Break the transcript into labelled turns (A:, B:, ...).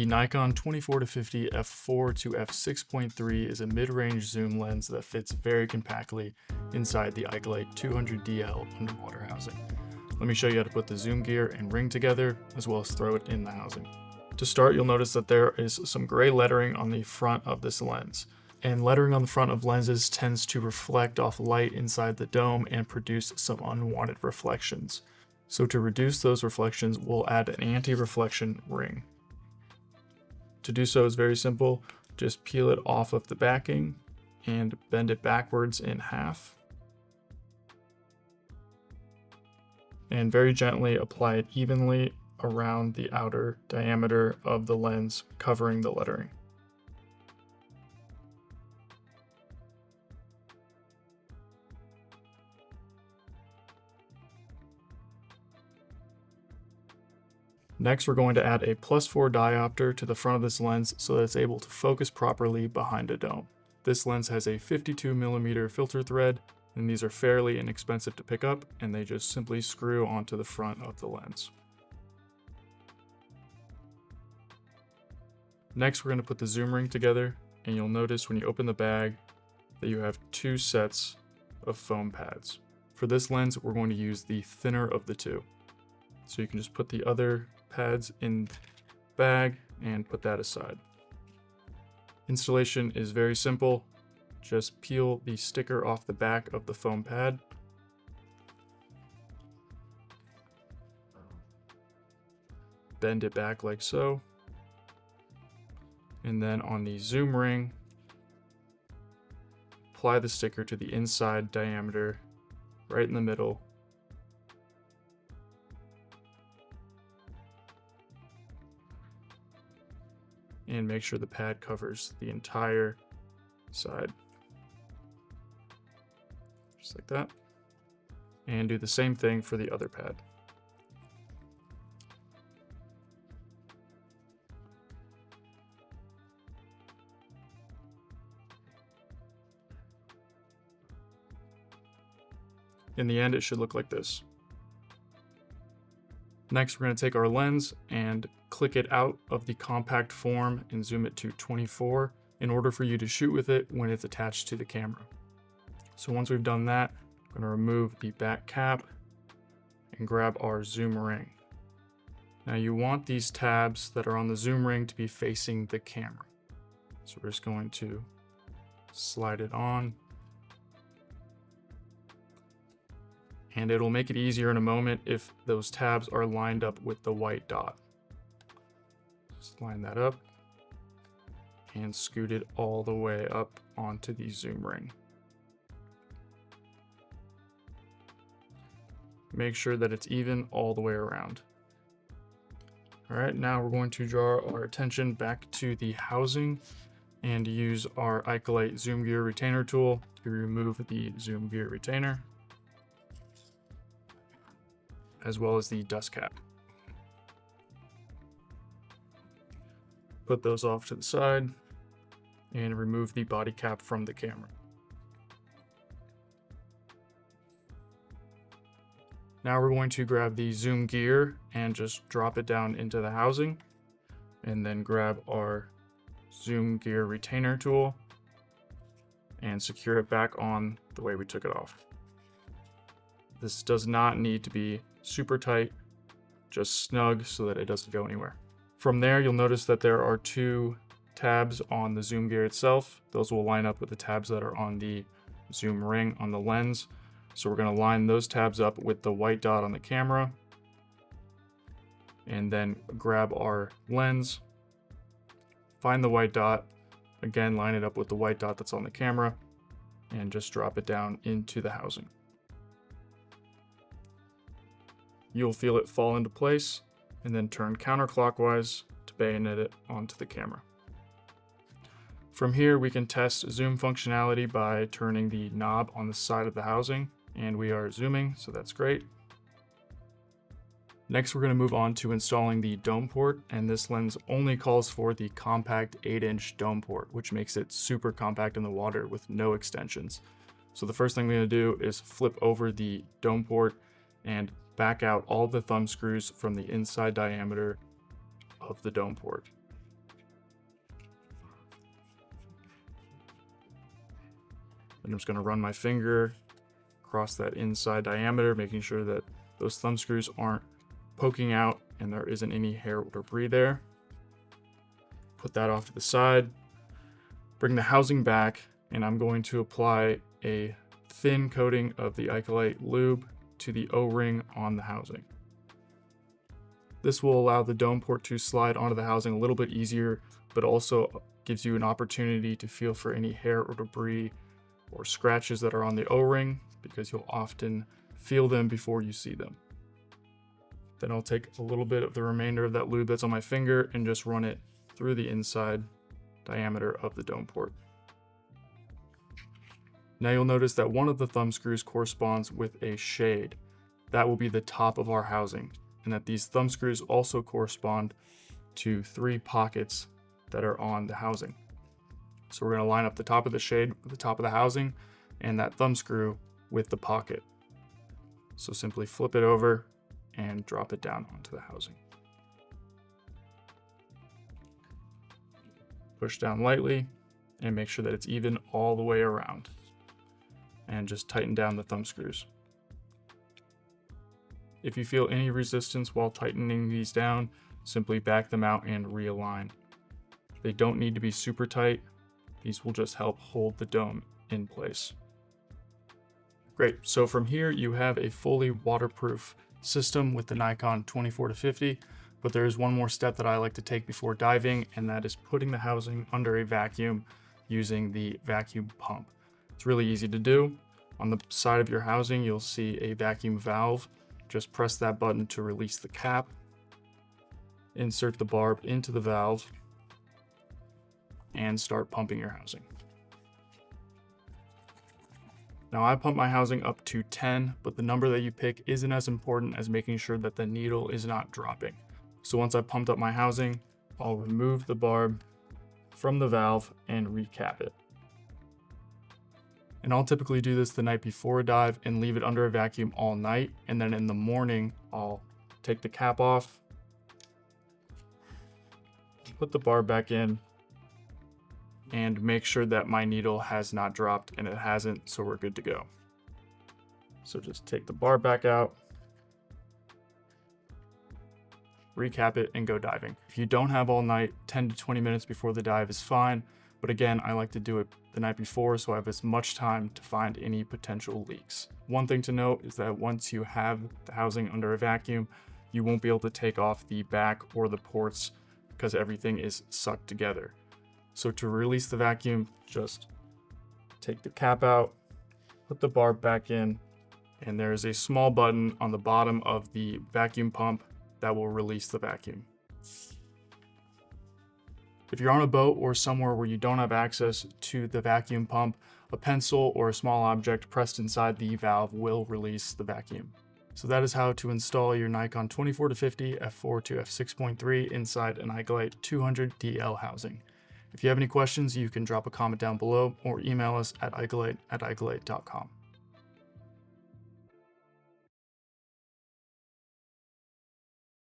A: The Nikon 24-50 f4 to f6.3 is a mid-range zoom lens that fits very compactly inside the Ikelite 200DL underwater housing. Let me show you how to put the zoom gear and ring together, as well as throw it in the housing. To start, you'll notice that there is some gray lettering on the front of this lens. And lettering on the front of lenses tends to reflect off light inside the dome and produce some unwanted reflections. So to reduce those reflections, we'll add an anti-reflection ring. To do so is very simple. Just peel it off of the backing and bend it backwards in half. And very gently apply it evenly around the outer diameter of the lens, covering the lettering. Next, we're going to add a +4 diopter to the front of this lens so that it's able to focus properly behind a dome. This lens has a 52mm filter thread, and these are fairly inexpensive to pick up, and they just simply screw onto the front of the lens. Next, we're going to put the zoom ring together, and you'll notice when you open the bag that you have two sets of foam pads. For this lens, we're going to use the thinner of the two. So you can just put the other pads in the bag and put that aside. Installation is very simple. Just peel the sticker off the back of the foam pad. Bend it back like so. And then on the zoom ring, apply the sticker to the inside diameter, right in the middle. And make sure the pad covers the entire side. Just like that. And do the same thing for the other pad. In the end, it should look like this. Next, we're going to take our lens and click it out of the compact form and zoom it to 24 in order for you to shoot with it when it's attached to the camera. So once we've done that, I'm going to remove the back cap and grab our zoom ring. Now you want these tabs that are on the zoom ring to be facing the camera. So we're just going to slide it on. And it'll make it easier in a moment if those tabs are lined up with the white dot. Just line that up and scoot it all the way up onto the zoom ring. Make sure that it's even all the way around. All right, now we're going to draw our attention back to the housing and use our Ikelite zoom gear retainer tool to remove the zoom gear retainer, as well as the dust cap. Put those off to the side and remove the body cap from the camera. Now we're going to grab the zoom gear and just drop it down into the housing, and then grab our zoom gear retainer tool and secure it back on the way we took it off. This does not need to be super tight, just snug so that it doesn't go anywhere. From there, you'll notice that there are two tabs on the zoom gear itself. Those will line up with the tabs that are on the zoom ring on the lens. So we're going to line those tabs up with the white dot on the camera, and then grab our lens, find the white dot, again line it up with the white dot that's on the camera, and just drop it down into the housing. You'll feel it fall into place, and then turn counterclockwise to bayonet it onto the camera. From here, we can test zoom functionality by turning the knob on the side of the housing, and we are zooming, so that's great. Next, we're going to move on to installing the dome port, and this lens only calls for the compact 8-inch dome port, which makes it super compact in the water with no extensions. So the first thing we're going to do is flip over the dome port and back out all the thumb screws from the inside diameter of the dome port. I'm just gonna run my finger across that inside diameter, making sure that those thumb screws aren't poking out and there isn't any hair or debris there. Put that off to the side, bring the housing back, and I'm going to apply a thin coating of the Ikelite lube to the O-ring on the housing. This will allow the dome port to slide onto the housing a little bit easier, but also gives you an opportunity to feel for any hair or debris or scratches that are on the O-ring, because you'll often feel them before you see them. Then I'll take a little bit of the remainder of that lube that's on my finger and just run it through the inside diameter of the dome port. Now you'll notice that one of the thumb screws corresponds with a shade. That will be the top of our housing, and that these thumb screws also correspond to 3 pockets that are on the housing. So we're going to line up the top of the shade with the top of the housing and that thumb screw with the pocket. So simply flip it over and drop it down onto the housing. Push down lightly and make sure that it's even all the way around. And just tighten down the thumb screws. If you feel any resistance while tightening these down, simply back them out and realign. They don't need to be super tight. These will just help hold the dome in place. Great, so from here you have a fully waterproof system with the Nikon 24-50, but there is one more step that I like to take before diving, and that is putting the housing under a vacuum using the vacuum pump. It's really easy to do. On the side of your housing, you'll see a vacuum valve. Just press that button to release the cap. Insert the barb into the valve and start pumping your housing. Now I pump my housing up to 10, but the number that you pick isn't as important as making sure that the needle is not dropping. So once I've pumped up my housing, I'll remove the barb from the valve and recap it. And I'll typically do this the night before a dive and leave it under a vacuum all night. And then in the morning, I'll take the cap off, put the barb back in, and make sure that my needle has not dropped, and it hasn't, so we're good to go. So just take the barb back out, recap it, and go diving. If you don't have all night, 10 to 20 minutes before the dive is fine. But again, I like to do it the night before so I have as much time to find any potential leaks. One thing to note is that once you have the housing under a vacuum, you won't be able to take off the back or the ports because everything is sucked together. So to release the vacuum, just take the cap out, put the barb back in, and there is a small button on the bottom of the vacuum pump that will release the vacuum. If you're on a boat or somewhere where you don't have access to the vacuum pump, a pencil or a small object pressed inside the valve will release the vacuum. So that is how to install your Nikon 24-50 f4 to f6.3 inside an Ikelite 200DL housing. If you have any questions, you can drop a comment down below or email us at ikelite@ikelite.com.